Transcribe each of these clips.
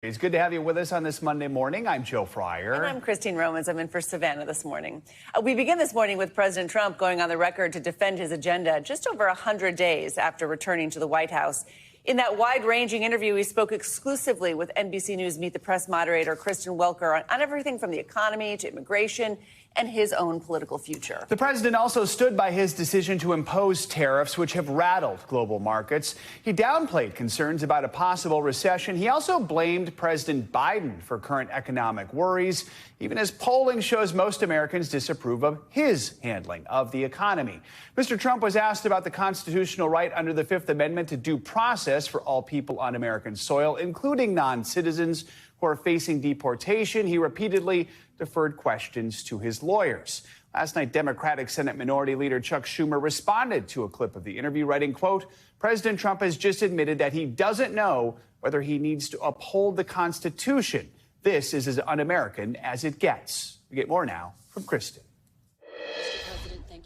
It's good to have you with us on this Monday morning. I'm Joe Fryer. And I'm Christine Romans. I'm in for Savannah this morning. We begin this morning with President Trump going on the record to defend his agenda just over 100 days after returning to the White House. In that wide-ranging interview, he spoke exclusively with NBC News Meet the Press moderator Kristen Welker on everything from the economy to immigration and his own political future. The president also stood by his decision to impose tariffs, which have rattled global markets. He downplayed concerns about a possible recession. He also blamed President Biden for current economic worries, even as polling shows most Americans disapprove of his handling of the economy. Mr. Trump was asked about the constitutional right under the Fifth Amendment to due process for all people on American soil, including non-citizens who are facing deportation. He repeatedly deferred questions to his lawyers. Last night, Democratic Senate Minority Leader Chuck Schumer responded to a clip of the interview, writing, quote, "President Trump has just admitted that he doesn't know whether he needs to uphold the Constitution. This is as un-American as it gets." We get more now from Kristen.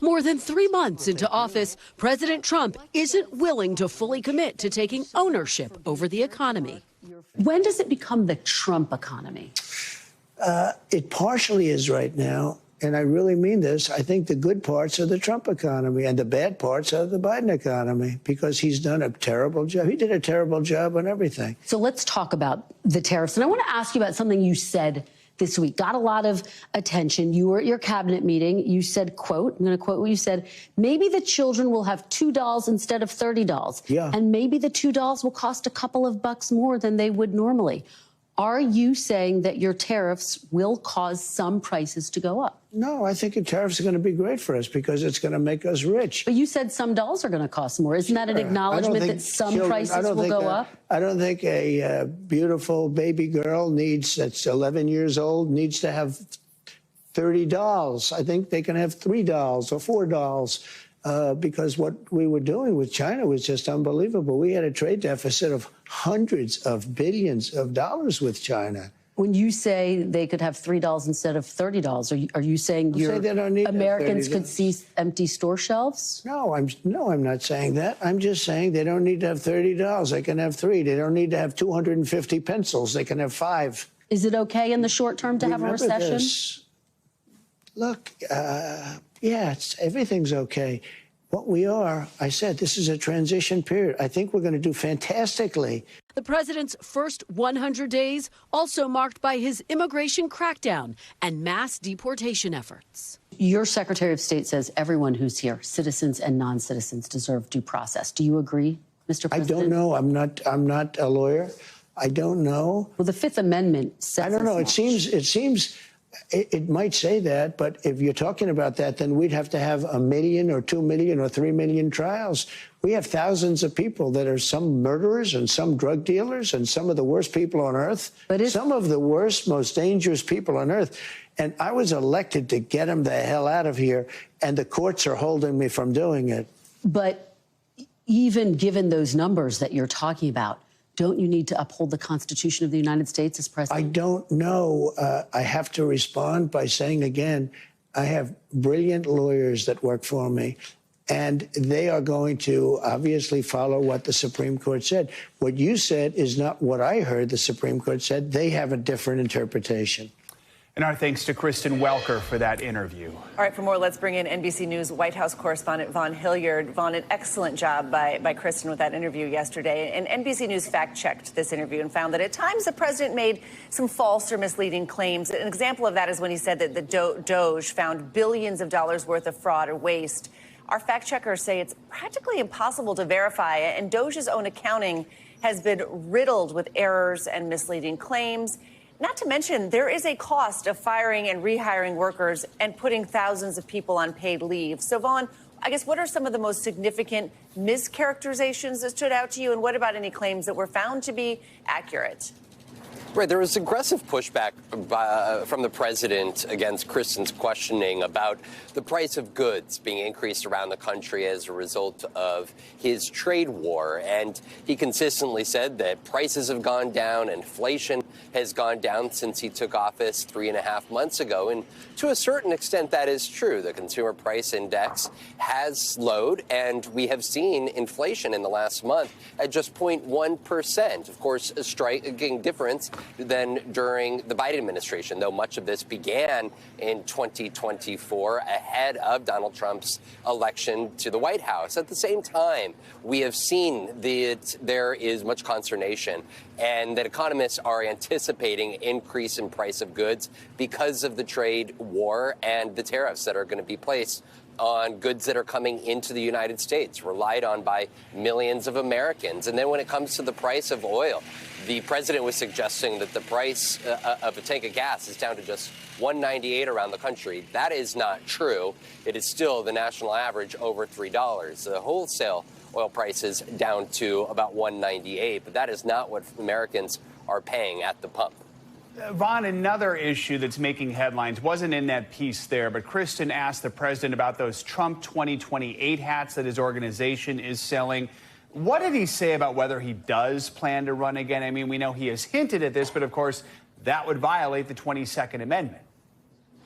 More than 3 months into office, President Trump isn't willing to fully commit to taking ownership over the economy. When does it become the Trump economy? It partially is right now, and I really mean this. I think the good parts are the Trump economy, and the bad parts are the Biden economy, because he's done a terrible job. He did a terrible job on everything. So let's talk about the tariffs. And I want to ask you about something you said this week. Got a lot of attention. You were at your cabinet meeting. You said, quote, I'm going to quote what you said, "Maybe the children will have $2 instead of $30. Yeah. And maybe the $2 will cost a couple of bucks more than they would normally." Are you saying that your tariffs will cause some prices to go up? No, I think the tariffs are going to be great for us because it's going to make us rich. But you said some dolls are going to cost more. Isn't that an acknowledgement that some prices will go up? I don't think a beautiful baby girl that's 11 years old needs to have 30 dolls. I think they can have 3 dolls or 4 dolls. Because what we were doing with China was just unbelievable. We had a trade deficit of hundreds of billions of dollars with China. When you say they could have $3 instead of $30, are you saying Americans could see empty store shelves? No, I'm not saying that. I'm just saying they don't need to have $30. They can have 3. They don't need to have 250 pencils. They can have 5. Is it okay in the short term to have a recession? Look, everything's okay. What we are, I said, this is a transition period. I think we're going to do fantastically. The president's first 100 days also marked by his immigration crackdown and mass deportation efforts. Your Secretary of State says everyone who's here, citizens and non-citizens, deserve due process. Do you agree, Mr. President? I don't know. I'm not a lawyer. I don't know. Well, the Fifth Amendment says. I don't know. It seems. It might say that, but if you're talking about that, then we'd have to have 1 million or 2 million or 3 million trials. We have thousands of people that are some murderers and some drug dealers and some of the worst people on earth, some of the worst, most dangerous people on earth. And I was elected to get them the hell out of here, and the courts are holding me from doing it. But even given those numbers that you're talking about, don't you need to uphold the Constitution of the United States as president? I don't know. I have to respond by saying again, I have brilliant lawyers that work for me, and they are going to obviously follow what the Supreme Court said. What you said is not what I heard the Supreme Court said. They have a different interpretation. And our thanks to Kristen Welker for that interview. All right, for more, let's bring in NBC News White House correspondent Vaughn Hilliard. Vaughn, an excellent job by Kristen with that interview yesterday. And NBC News fact-checked this interview and found that at times the president made some false or misleading claims. An example of that is when he said that the Doge found billions of dollars worth of fraud or waste. Our fact-checkers say it's practically impossible to verify, and Doge's own accounting has been riddled with errors and misleading claims. Not to mention, there is a cost of firing and rehiring workers and putting thousands of people on paid leave. So, Vaughn, I guess what are some of the most significant mischaracterizations that stood out to you? And what about any claims that were found to be accurate? Right. There was aggressive pushback from the president against Kristen's questioning about the price of goods being increased around the country as a result of his trade war. And he consistently said that prices have gone down, inflation has gone down since he took office 3.5 months ago. And to a certain extent, that is true. The consumer price index has slowed, and we have seen inflation in the last month at just 0.1%. Of course, a striking difference than during the Biden administration, though much of this began in 2024 ahead of Donald Trump's election to the White House. At the same time, we have seen that there is much consternation and that economists are anticipating increase in price of goods because of the trade war and the tariffs that are going to be placed on goods that are coming into the United States, relied on by millions of Americans. And then when it comes to the price of oil, the president was suggesting that the price of a tank of gas is down to just $1.98 around the country. That is not true. It is still the national average over $3. The wholesale oil prices down to about $1.98, but that is not what Americans are paying at the pump. Vaughn, another issue that's making headlines wasn't in that piece there, but Kristen asked the president about those Trump 2028 hats that his organization is selling. What did he say about whether he does plan to run again? I mean, we know he has hinted at this, but of course, that would violate the 22nd Amendment.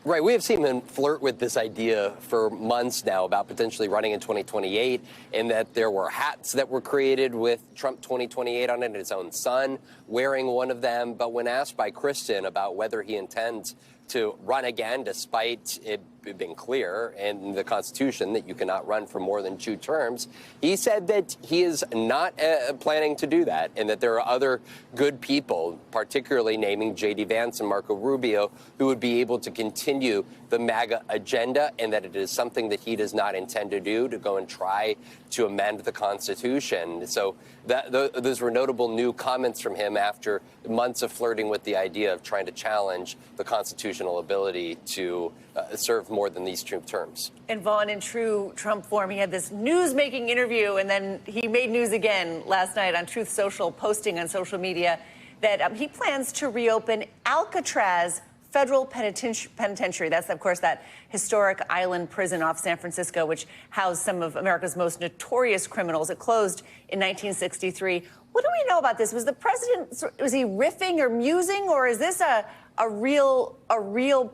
Right. We have seen him flirt with this idea for months now about potentially running in 2028, and that there were hats that were created with Trump 2028 on it, and his own son wearing one of them. But when asked by Kristen about whether he intends to run again, despite it being clear in the Constitution that you cannot run for more than 2 terms, he said that he is not planning to do that, and that there are other good people, particularly naming J.D. Vance and Marco Rubio, who would be able to continue the MAGA agenda, and that it is something that he does not intend to do, to go and try to amend the Constitution. So those were notable new comments from him after months of flirting with the idea of trying to challenge the constitutional ability to serve more than these 2 terms. And Vaughn, in true Trump form, he had this news-making interview, and then he made news again last night on Truth Social, posting on social media that he plans to reopen Alcatraz Federal Penitentiary. That's, of course, that historic island prison off San Francisco, which housed some of America's most notorious criminals. It closed in 1963. What do we know about this? Was the president, was he riffing or musing, or is this a real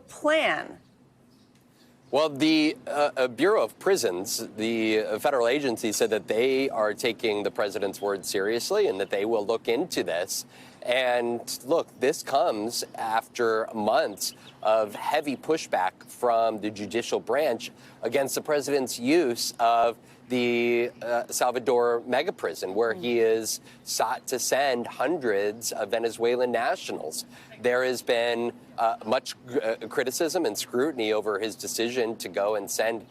plan? Well, the Bureau of Prisons, the federal agency, said that they are taking the president's word seriously and that they will look into this. And look, this comes after months of heavy pushback from the judicial branch against the president's use of the Salvador mega prison, where he is sought to send hundreds of Venezuelan nationals. There has been much criticism and scrutiny over his decision to go and send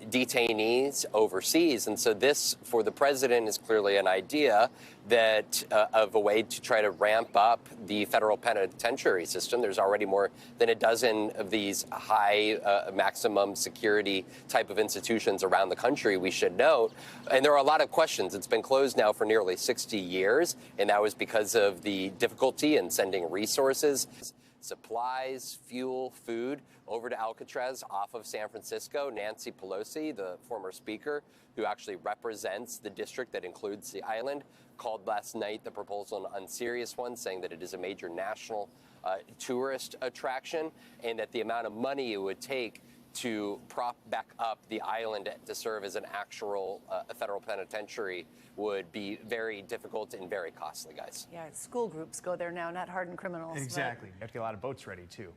detainees overseas. And so this, for the president, is clearly an idea that of a way to try to ramp up the federal penitentiary system. There's already more than a dozen of these high maximum security type of institutions around the country, we should note. And there are a lot of questions. It's been closed now for nearly 60 years, and that was because of the difficulty in sending resources, supplies, fuel, food over to Alcatraz off of San Francisco. Nancy Pelosi, the former speaker who actually represents the district that includes the island, called last night the proposal an unserious one, saying that it is a major national tourist attraction, and that the amount of money it would take to prop back up the island to serve as an actual federal penitentiary would be very difficult and very costly, guys. Yeah, school groups go there now, not hardened criminals. Exactly. You have to get a lot of boats ready, too.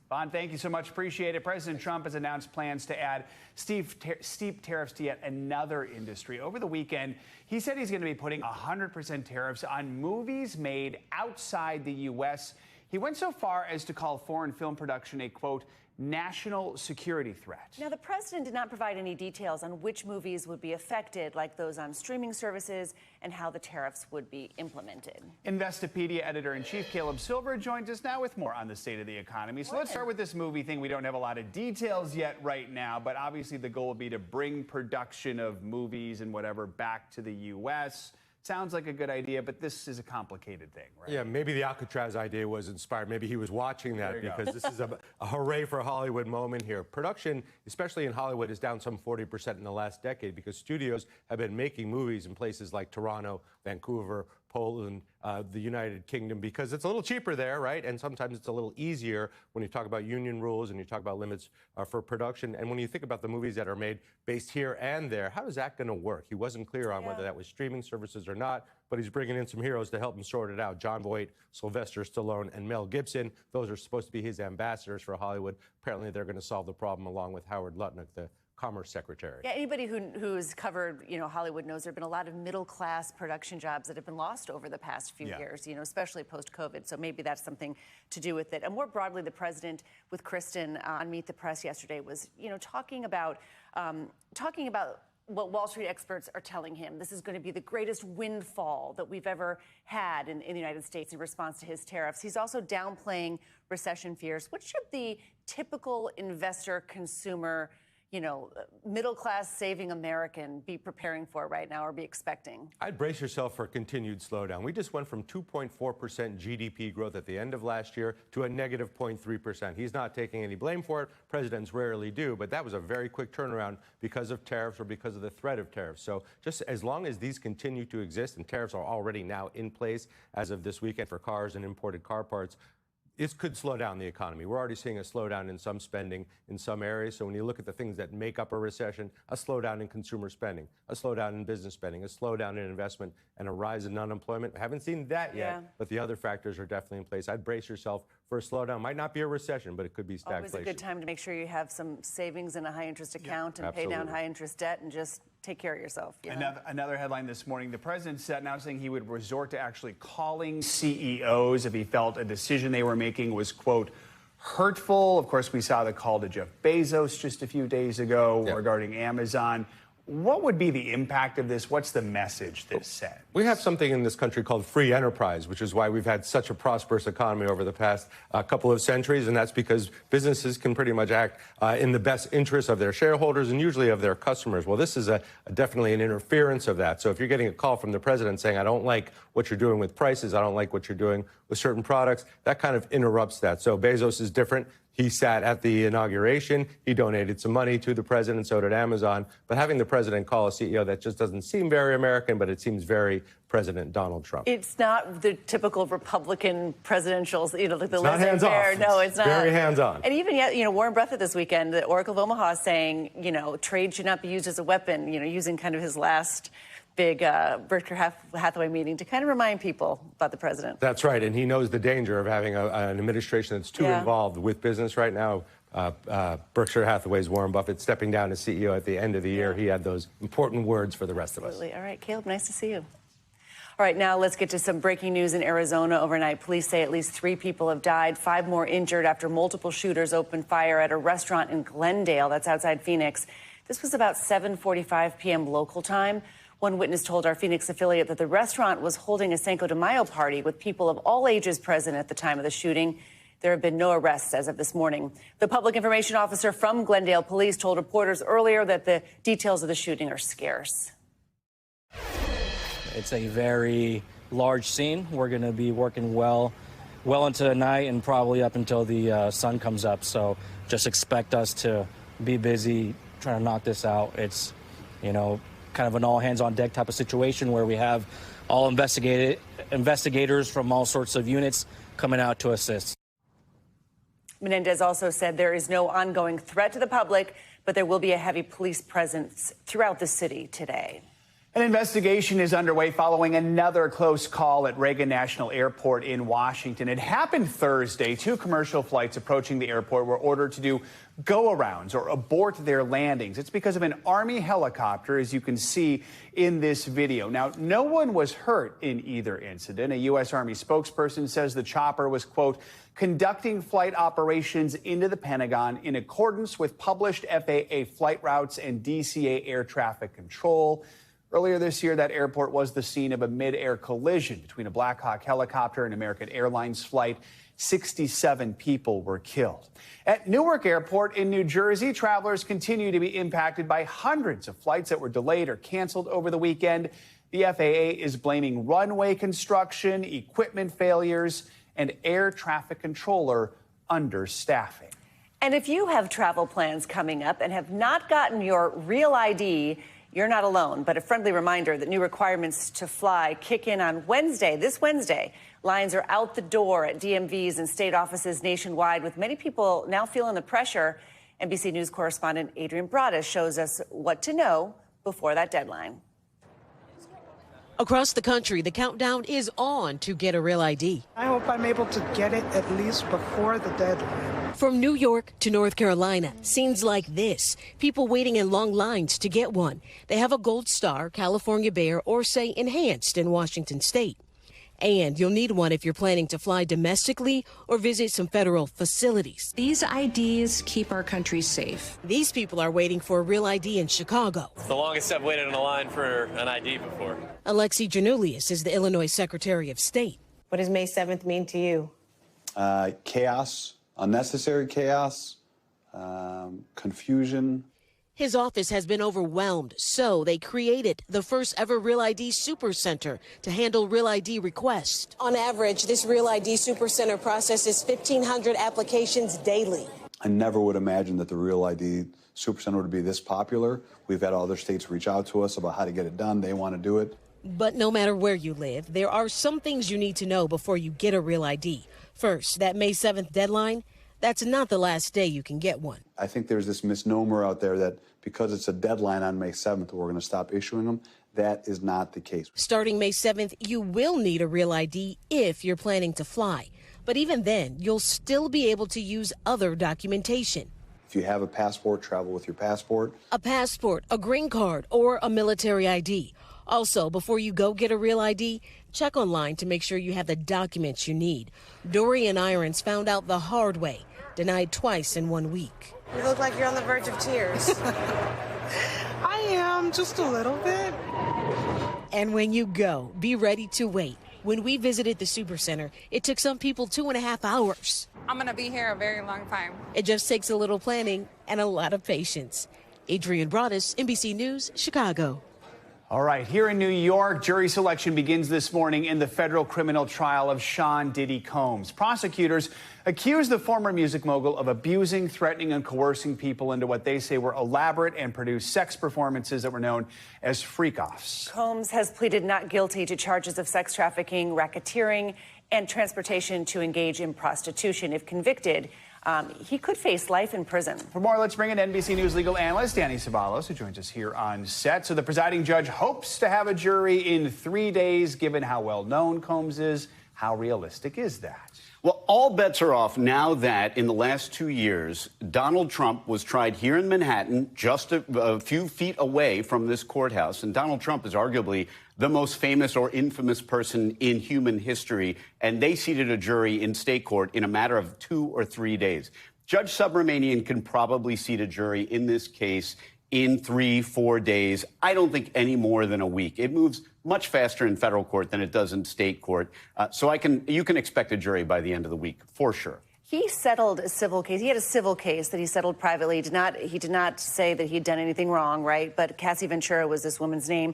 Vaughn, thank you so much. Appreciate it. President Trump has announced plans to add steep tariffs to yet another industry. Over the weekend, he said he's going to be putting 100% tariffs on movies made outside the U.S. He went so far as to call foreign film production a, quote, national security threat. Now, the president did not provide any details on which movies would be affected, like those on streaming services, and how the tariffs would be implemented. Investopedia editor-in-chief Caleb Silver joins us now with more on the state of the economy. So let's start with this movie thing. We don't have a lot of details yet right now, but obviously the goal would be to bring production of movies and whatever back to the U.S. Sounds like a good idea, but this is a complicated thing, right? Yeah, maybe the Alcatraz idea was inspired. Maybe he was watching that because this is a hooray for Hollywood moment here. Production, especially in Hollywood, is down some 40% in the last decade because studios have been making movies in places like Toronto Vancouver, Poland, the United Kingdom, because it's a little cheaper there, right? And sometimes it's a little easier when you talk about union rules and you talk about limits for production. And when you think about the movies that are made based here and there, how is that going to work? He wasn't clear on whether that was streaming services or not, but he's bringing in some heroes to help him sort it out. Jon Voight, Sylvester Stallone, and Mel Gibson. Those are supposed to be his ambassadors for Hollywood. Apparently, they're going to solve the problem along with Howard Lutnick, the Commerce Secretary. Yeah, anybody who's covered, Hollywood knows there have been a lot of middle-class production jobs that have been lost over the past few years, especially post-COVID. So maybe that's something to do with it. And more broadly, the president with Kristen on Meet the Press yesterday was, talking about what Wall Street experts are telling him. This is going to be the greatest windfall that we've ever had in the United States in response to his tariffs. He's also downplaying recession fears. What should the typical investor, consumer, middle-class saving American be preparing for right now or be expecting? I'd brace yourself for a continued slowdown. We just went from 2.4% GDP growth at the end of last year to a negative 0.3%. He's not taking any blame for it. Presidents rarely do, but that was a very quick turnaround because of tariffs or because of the threat of tariffs. So just as long as these continue to exist, and tariffs are already now in place as of this weekend for cars and imported car parts, it could slow down the economy. We're already seeing a slowdown in some spending in some areas. So when you look at the things that make up a recession, a slowdown in consumer spending, a slowdown in business spending, a slowdown in investment, and a rise in unemployment. Haven't seen that yet, but the other factors are definitely in place. I'd brace yourself for a slowdown. Might not be a recession, but it could be stagflation. Always a good time to make sure you have some savings in a high-interest account and pay down high-interest debt and just take care of yourself. Another headline this morning, the president said announcing he would resort to actually calling CEOs if he felt a decision they were making was, quote, hurtful. Of course, we saw the call to Jeff Bezos just a few days ago regarding Amazon. What would be the impact of this? What's the message this sent? We have something in this country called free enterprise, which is why we've had such a prosperous economy over the past couple of centuries, and that's because businesses can pretty much act in the best interest of their shareholders and usually of their customers. Well, this is definitely an interference of that. So if you're getting a call from the president saying, I don't like what you're doing with prices, I don't like what you're doing with certain products, that kind of interrupts that. So Bezos is different. He sat at the inauguration. He donated some money to the president, so did Amazon. But having the president call a CEO, that just doesn't seem very American, but it seems very President Donald Trump. It's not the typical Republican presidential, like the it's not hands-off. No, it's not. Very hands-on. And even yet, Warren Buffett this weekend, the Oracle of Omaha saying, trade should not be used as a weapon, using kind of his last big Berkshire Hathaway meeting to kind of remind people about the president. That's right, and he knows the danger of having an administration that's too involved with business right now. Berkshire Hathaway's Warren Buffett stepping down as CEO at the end of the year. He had those important words for the rest of us. All right, Caleb, nice to see you. All right, now let's get to some breaking news in Arizona overnight. Police say at least 3 people have died, 5 more injured after multiple shooters opened fire at a restaurant in Glendale, that's outside Phoenix. This was about 7:45 p.m. local time. One witness told our Phoenix affiliate that the restaurant was holding a Cinco de Mayo party with people of all ages present at the time of the shooting. There have been no arrests as of this morning. The public information officer from Glendale Police told reporters earlier that the details of the shooting are scarce. It's a very large scene. We're going to be working well into the night and probably up until the sun comes up. So just expect us to be busy trying to knock this out. It's, kind of an all-hands-on-deck type of situation where we have all investigators from all sorts of units coming out to assist. Menendez also said there is no ongoing threat to the public, but there will be a heavy police presence throughout the city today. An investigation is underway following another close call at Reagan National Airport in Washington. It happened Thursday. 2 commercial flights approaching the airport were ordered to do go-arounds or abort their landings. It's because of an Army helicopter, as you can see in this video. Now, no one was hurt in either incident. A U.S. Army spokesperson says the chopper was, quote, conducting flight operations into the Pentagon in accordance with published FAA flight routes and DCA air traffic control. Earlier this year, that airport was the scene of a mid-air collision between a Black Hawk helicopter and American Airlines flight. 67 people were killed. At Newark Airport in New Jersey, travelers continue to be impacted by hundreds of flights that were delayed or canceled over the weekend. The FAA is blaming runway construction, equipment failures, and air traffic controller understaffing. And if you have travel plans coming up and have not gotten your real ID, You're not alone, but a friendly reminder that new requirements to fly kick in on Wednesday, this Wednesday. Lines are out the door at DMVs and state offices nationwide, with many people now feeling the pressure. NBC News correspondent Adrian Broaddus shows us what to know before that deadline. Across the country, the countdown is on to get a real ID. I hope I'm able to get it at least before the deadline. From New York to North Carolina, scenes like this. People waiting in long lines to get one. They have a Gold Star, California Bear, or say Enhanced in Washington State. And you'll need one if you're planning to fly domestically or visit some federal facilities. These IDs keep our country safe. These people are waiting for a real ID in Chicago. It's the longest I've waited in a line for an ID before. Alexi Janulius is the Illinois Secretary of State. What does May 7th mean to you? Chaos, unnecessary chaos, confusion. His office has been overwhelmed, so they created the first ever Real ID Super Center to handle Real ID requests. On average, this Real ID Super Center processes 1,500 applications daily. I never would imagine that the Real ID Super Center would be this popular. We've had other states reach out to us about how to get it done. They want to do it. But no matter where you live, there are some things you need to know before you get a Real ID. First, that May 7th deadline, that's not the last day you can get one. I think there's this misnomer out there that because it's a deadline on May 7th, we're going to stop issuing them. That is not the case. Starting May 7th, you will need a Real ID if you're planning to fly. But even then, you'll still be able to use other documentation. If you have a passport, travel with your passport. A passport, a green card, or a military ID. Also, before you go get a Real ID, check online to make sure you have the documents you need. Dorian Irons found out the hard way, denied twice in 1 week. You look like you're on the verge of tears. I am, just a little bit. And when you go, be ready to wait. When we visited the Super Center, it took some people 2.5 hours. I'm going to be here a very long time. It just takes a little planning and a lot of patience. Adrian Broaddus, NBC News, Chicago. All right, here in New York, jury selection begins this morning in the federal criminal trial of Sean Diddy Combs. Prosecutors accuse the former music mogul of abusing, threatening, and coercing people into what they say were elaborate and produced sex performances that were known as freak-offs. Combs has pleaded not guilty to charges of sex trafficking, racketeering, and transportation to engage in prostitution. If convicted, he could face life in prison. For more, let's bring in NBC News legal analyst Danny Ceballos, who joins us here on set. So the presiding judge hopes to have a jury in 3 days, given how well-known Combs is. How realistic is that? Well, all bets are off now that in the last 2 years, Donald Trump was tried here in Manhattan, just a few feet away from this courthouse. And Donald Trump is arguably the most famous or infamous person in human history. And they seated a jury in state court in a matter of 2 or 3 days. Judge Subramanian can probably seat a jury in this case in 3-4 days. I don't think any more than a week. It moves much faster in federal court than it does in state court. So you can expect a jury by the end of the week, for sure. He settled a civil case. He had a civil case that he settled privately. He did not say that he'd done anything wrong, right? But Cassie Ventura was this woman's name.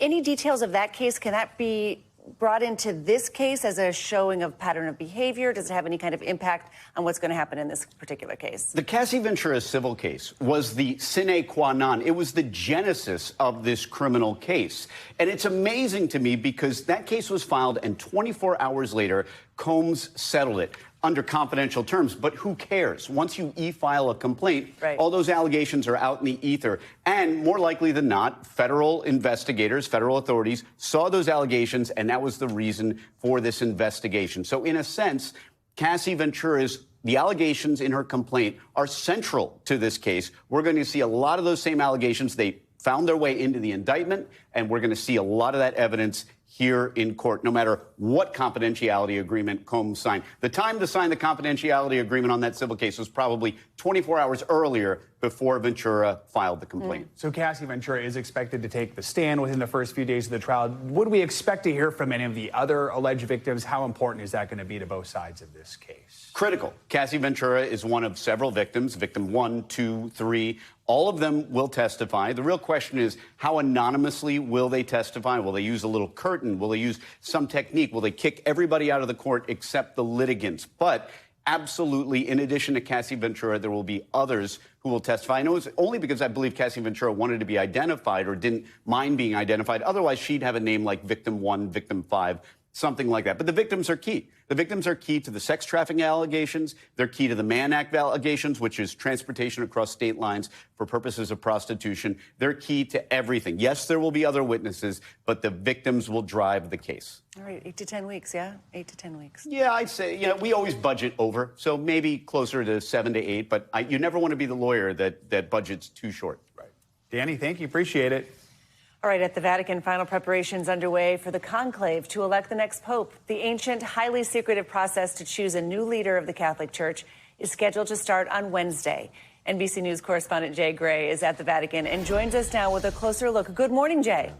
Any details of that case, can that be brought into this case as a showing of pattern of behavior? Does it have any kind of impact on what's going to happen in this particular case? The Cassie Ventura civil case was the sine qua non. It was the genesis of this criminal case. And it's amazing to me because that case was filed and 24 hours later, Combs settled it under confidential terms. But who cares? Once you e-file a complaint, all those allegations are out in the ether. And more likely than not, federal investigators, federal authorities saw those allegations, and that was the reason for this investigation. So in a sense, Cassie Ventura's the allegations in her complaint are central to this case. We're going to see a lot of those same allegations. They found their way into the indictment, and we're going to see a lot of that evidence here in court, no matter what confidentiality agreement Combs signed. The time to sign the confidentiality agreement on that civil case was probably 24 hours earlier before Ventura filed the complaint. So Cassie Ventura is expected to take the stand within the first few days of the trial. Would we expect to hear from any of the other alleged victims? How important is that going to be to both sides of this case? Critical. Cassie Ventura is one of several victims, victim 1, 2, 3. All of them will testify. The real question is, how anonymously will they testify? Will they use a little curtain? Will they use some technique? Will they kick everybody out of the court except the litigants? But Absolutely. In addition to Cassie Ventura, there will be others who will testify. I know it's only because I believe Cassie Ventura wanted to be identified or didn't mind being identified. Otherwise, she'd have a name like Victim 1, Victim 5, something like that. But the victims are key. The victims are key to the sex trafficking allegations. They're key to the Mann Act allegations, which is transportation across state lines for purposes of prostitution. They're key to everything. Yes, there will be other witnesses, but the victims will drive the case. All right, 8 to 10 weeks, yeah? 8 to 10 weeks. Yeah, I'd say, we always budget over, so maybe closer to 7 to 8, but you never want to be the lawyer that budgets too short. Right. Danny, thank you. Appreciate it. All right, at the Vatican, final preparations underway for the conclave to elect the next pope. The ancient, highly secretive process to choose a new leader of the Catholic Church is scheduled to start on Wednesday. NBC News correspondent Jay Gray is at the Vatican and joins us now with a closer look. Good morning, Jay.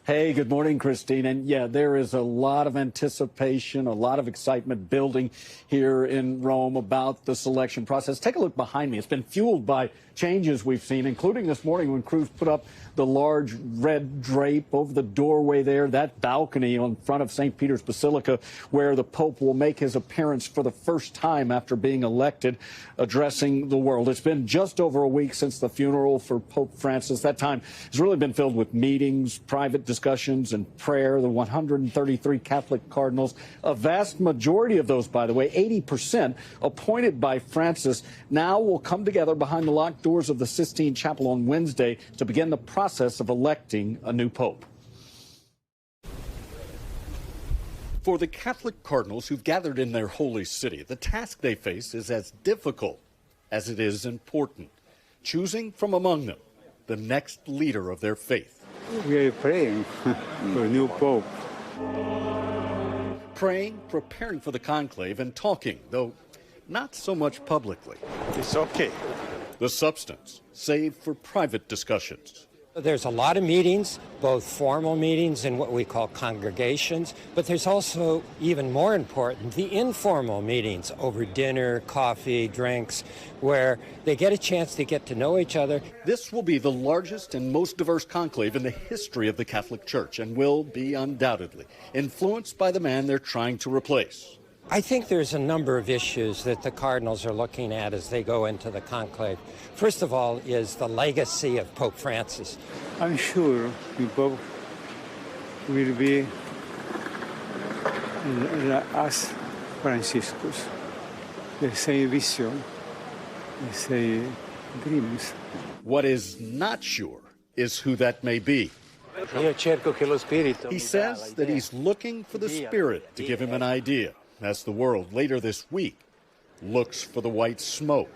Hey, good morning, Christine. And yeah, there is a lot of anticipation, a lot of excitement building here in Rome about the selection process. Take a look behind me. It's been fueled by changes we've seen, including this morning when crews put up the large red drape over the doorway there, that balcony in front of St. Peter's Basilica, where the Pope will make his appearance for the first time after being elected, addressing the world. It's been just over a week since the funeral for Pope Francis. That time has really been filled with meetings, private discussions, and prayer. The 133 Catholic cardinals, a vast majority of those, by the way, 80% appointed by Francis, now will come together behind the locked doors of the Sistine Chapel on Wednesday to begin the process of electing a new pope. For the Catholic cardinals who've gathered in their holy city, the task they face is as difficult as it is important, choosing from among them the next leader of their faith. We are praying for a new pope. Praying, preparing for the conclave, and talking, though not so much publicly. It's okay. The substance, saved for private discussions. There's a lot of meetings, both formal meetings and what we call congregations, but there's also, even more important, the informal meetings over dinner, coffee, drinks, where they get a chance to get to know each other. This will be the largest and most diverse conclave in the history of the Catholic Church and will be undoubtedly influenced by the man they're trying to replace. I think there's a number of issues that the cardinals are looking at as they go into the conclave. First of all is the legacy of Pope Francis. I'm sure the Pope will be as Franciscus, the same vision, the same dreams. What is not sure is who that may be. He says that he's looking for the Spirit to give him an idea, as the world later this week looks for the white smoke.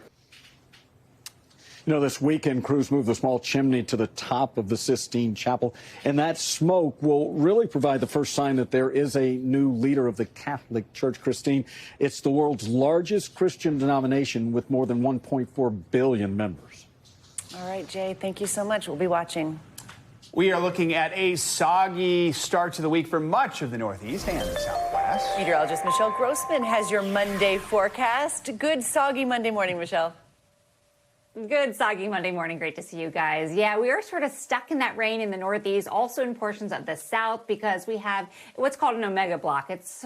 You know, this weekend, crews moved the small chimney to the top of the Sistine Chapel, and that smoke will really provide the first sign that there is a new leader of the Catholic Church. Christine, it's the world's largest Christian denomination with more than 1.4 billion members. All right, Jay, thank you so much. We'll be watching. We are looking at a soggy start to the week for much of the Northeast and the Southwest. Meteorologist Michelle Grossman has your Monday forecast. Good soggy Monday morning, Michelle. Good soggy Monday morning. Great to see you guys. Yeah, we are sort of stuck in that rain in the Northeast, also in portions of the South, because we have what's called an omega block. It's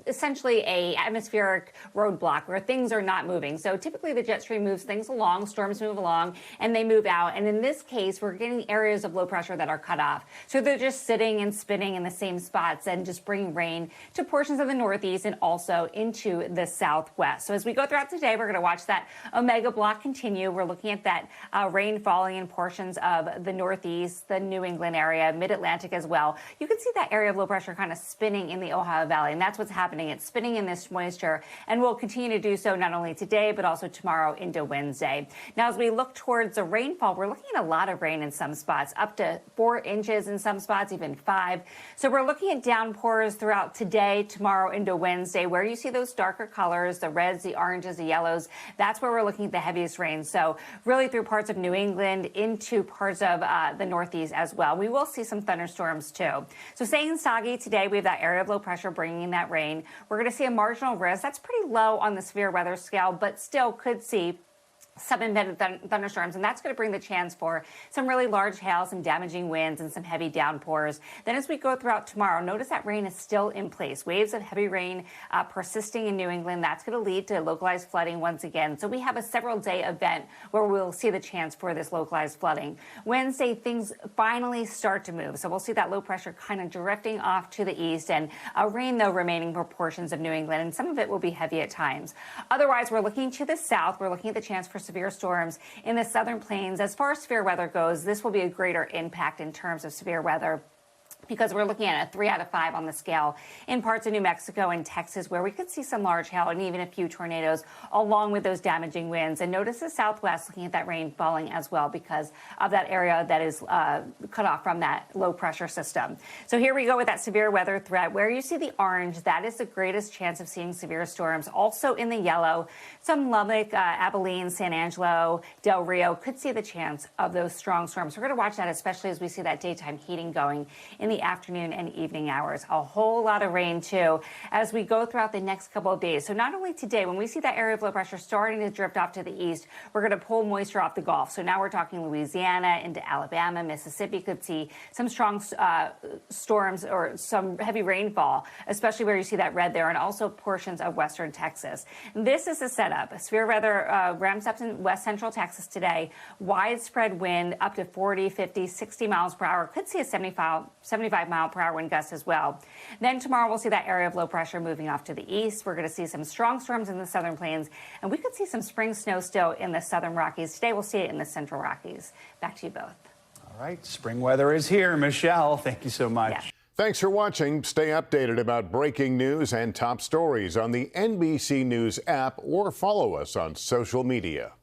essentially a atmospheric roadblock where things are not moving. So typically the jet stream moves things along, storms move along, and they move out. And in this case, we're getting areas of low pressure that are cut off. So they're just sitting and spinning in the same spots and just bringing rain to portions of the Northeast and also into the Southwest. So as we go throughout today, we're going to watch that omega block continue. We're looking at that rain falling in portions of the Northeast, the New England area, Mid-Atlantic as well. You can see that area of low pressure kind of spinning in the Ohio Valley, and that's what's happening. It's spinning in this moisture, and will continue to do so not only today, but also tomorrow into Wednesday. Now, as we look towards the rainfall, we're looking at a lot of rain in some spots, up to 4 inches in some spots, even 5. So we're looking at downpours throughout today, tomorrow into Wednesday, where you see those darker colors, the reds, the oranges, the yellows. That's where we're looking at the heaviest rain. So really through parts of New England into parts of the Northeast as well. We will see some thunderstorms too. So staying soggy today, we have that area of low pressure bringing in that rain. We're going to see a marginal risk. That's pretty low on the severe weather scale, but still could see some embedded thunderstorms, and that's going to bring the chance for some really large hail, some damaging winds, and some heavy downpours. Then as we go throughout tomorrow, notice that rain is still in place. Waves of heavy rain persisting in New England. That's going to lead to localized flooding once again. So we have a several-day event where we'll see the chance for this localized flooding. Wednesday, things finally start to move. So we'll see that low pressure kind of drifting off to the east, and rain, though, remaining for portions of New England, and some of it will be heavy at times. Otherwise, we're looking to the south. We're looking at the chance for severe storms in the southern plains. As far as severe weather goes, this will be a greater impact in terms of severe weather, because we're looking at a 3 out of 5 on the scale in parts of New Mexico and Texas, where we could see some large hail and even a few tornadoes along with those damaging winds. And notice the southwest looking at that rain falling as well because of that area that is cut off from that low pressure system. So here we go with that severe weather threat. Where you see the orange, that is the greatest chance of seeing severe storms. Also in the yellow, some Lubbock, Abilene, San Angelo, Del Rio could see the chance of those strong storms. We're going to watch that, especially as we see that daytime heating going in the afternoon and evening hours. A whole lot of rain, too, as we go throughout the next couple of days. So not only today, when we see that area of low pressure starting to drift off to the east, we're going to pull moisture off the Gulf. So now we're talking Louisiana into Alabama, Mississippi could see some strong storms or some heavy rainfall, especially where you see that red there, and also portions of western Texas. This is the setup. Severe weather ramps up in west central Texas today. Widespread wind up to 40, 50, 60 miles per hour. Could see a 75-mile-per-hour wind gust as well. Then tomorrow we'll see that area of low pressure moving off to the east. We're going to see some strong storms in the southern plains, and we could see some spring snow still in the southern Rockies. Today we'll see it in the central Rockies. Back to you both. All right, spring weather is here. Michelle, thank you so much. Yeah. Thanks for watching. Stay updated about breaking news and top stories on the NBC News app or follow us on social media.